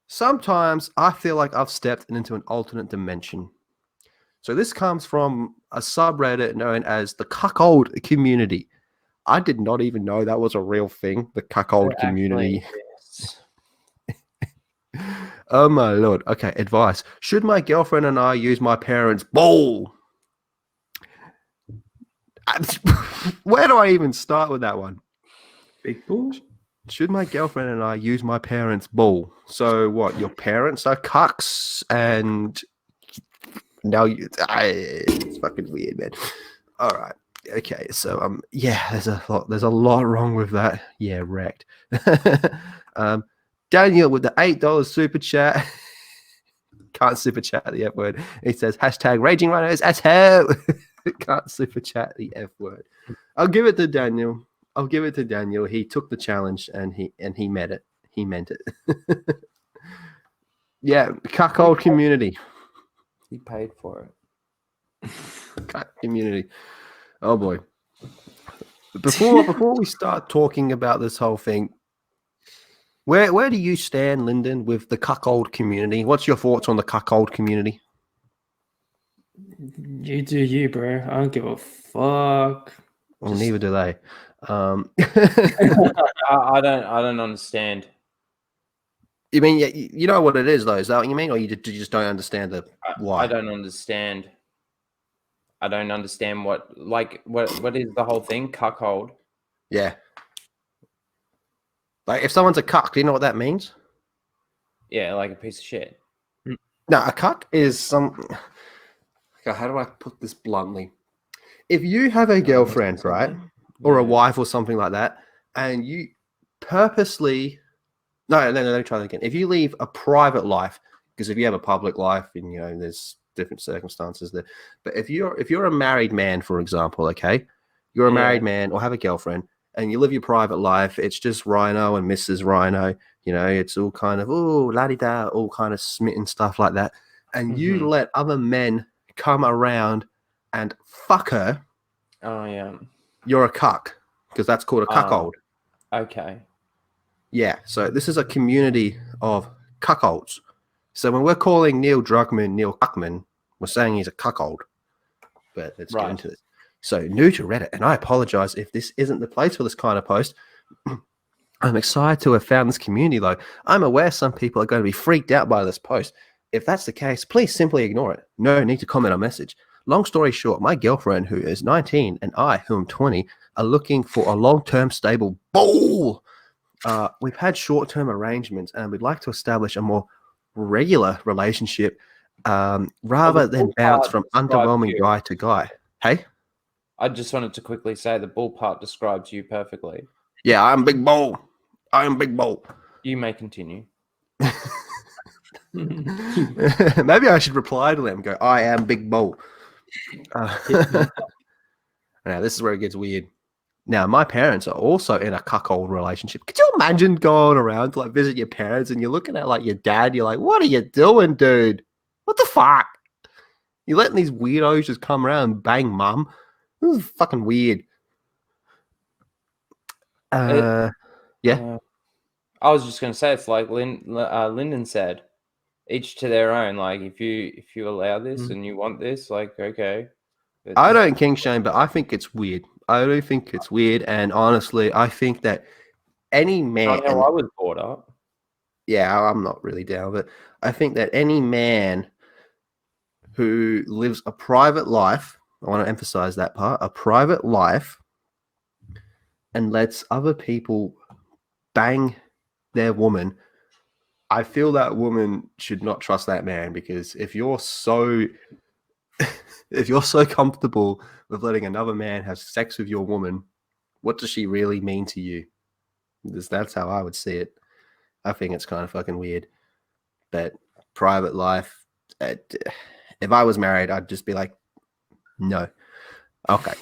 Sometimes I feel like I've stepped into an alternate dimension. So this comes from a subreddit known as the cuckold community. I did not even know that was a real thing, the cuckold community. Oh my lord. Okay, advice. Should my girlfriend and I use my parents' ball? Where do I even start with that one? Big ball? Should my girlfriend and I use my parents' ball? So what? Your parents are cucks, and now it's fucking weird, man. All right. Okay. So yeah, there's a lot wrong with that. Yeah, wrecked. Daniel with the $8 super chat. Can't super chat the F word. He says hashtag raging rhinos as hell. Can't super chat the F word. I'll give it to Daniel. He took the challenge and he met it. He meant it. Yeah, cuckold community. He paid for it. Cuck community. Oh boy. Before we start talking about this whole thing, where do you stand, Lyndon, with the cuckold community? What's your thoughts on the cuckold community? You do you, bro. I don't give a fuck. Well, neither do they. I don't understand. You mean you know what it is, though? Is that what you mean, or you just don't understand the why? I don't understand. I don't understand what is the whole thing? Cuckold. Yeah. Like if someone's a cuck, do you know what that means? Yeah, like a piece of shit. No, a cuck is some. Okay, how do I put this bluntly? If you have a girlfriend, right, or a wife or something like that, and you purposely, let me try that again. If you leave a private life, because if you have a public life, and there's different circumstances there. But if you're a married man, for example, okay, you're a married man or have a girlfriend, and you live your private life, it's just Rhino and Mrs. Rhino. It's all kind of la-di-da, all kind of smitten stuff like that, and you let other men come around and fuck her. Oh yeah, you're a cuck, because that's called a cuckold. Okay. Yeah, so this is a community of cuckolds. So when we're calling Neil Druckmann Neil Cuckman, we're saying he's a cuckold. But let's get into this. So new to Reddit, and I apologize if this isn't the place for this kind of post. I'm excited to have found this community, though. I'm aware some people are going to be freaked out by this post. If that's the case, please simply ignore it. No need to comment or message. Long story short, my girlfriend, who is 19, and I, who am 20, are looking for a long-term stable ball. We've had short-term arrangements, and we'd like to establish a more regular relationship rather than bounce from underwhelming guy to guy. Hey? I just wanted to quickly say the bull part describes you perfectly. Yeah, I'm big bull. I am big bull. You may continue. Maybe I should reply to them and go, I am big bull. Now, this is where it gets weird. Now, my parents are also in a cuckold relationship. Could you imagine going around to visit your parents and you're looking at your dad, you're like, what are you doing, dude? What the fuck? You're letting these weirdos just come around and bang mum? This is fucking weird. Yeah. I was just going to say, it's like Lyndon said, each to their own. Like, if you allow this and you want this, okay. I don't king shame, but I think it's weird. I do think it's weird, and honestly, I think that any man. Not how I was brought up. Yeah, I'm not really down, but I think that any man who lives a private life, I want to emphasize that part, a private life, and lets other people bang their woman, I feel that woman should not trust that man, because if you're so comfortable with letting another man have sex with your woman, what does she really mean to you? That's how I would see it. I think it's kind of fucking weird. But private life, if I was married, I'd just be like, no. Okay.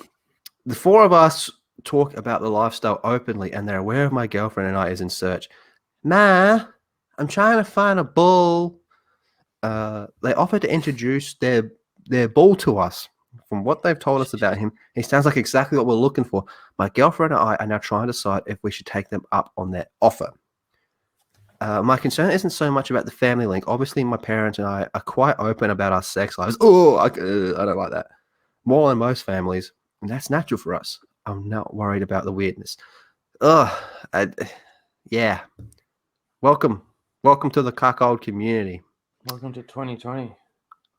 The four of us talk about the lifestyle openly, and they're aware of my girlfriend and I is in search. Ma, I'm trying to find a bull. They offered to introduce their bull to us. From what they've told us about him, he sounds like exactly what we're looking for. My girlfriend and I are now trying to decide if we should take them up on their offer. My concern isn't so much about the family link. Obviously, my parents and I are quite open about our sex lives. Oh, I don't like that. More than most families, and that's natural for us. I'm not worried about the weirdness. Yeah. Welcome to the cuckold community. Welcome to 2020.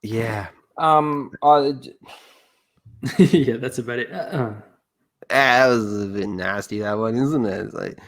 Yeah. Yeah, that's about it. That was a bit nasty, that one, isn't it? It's like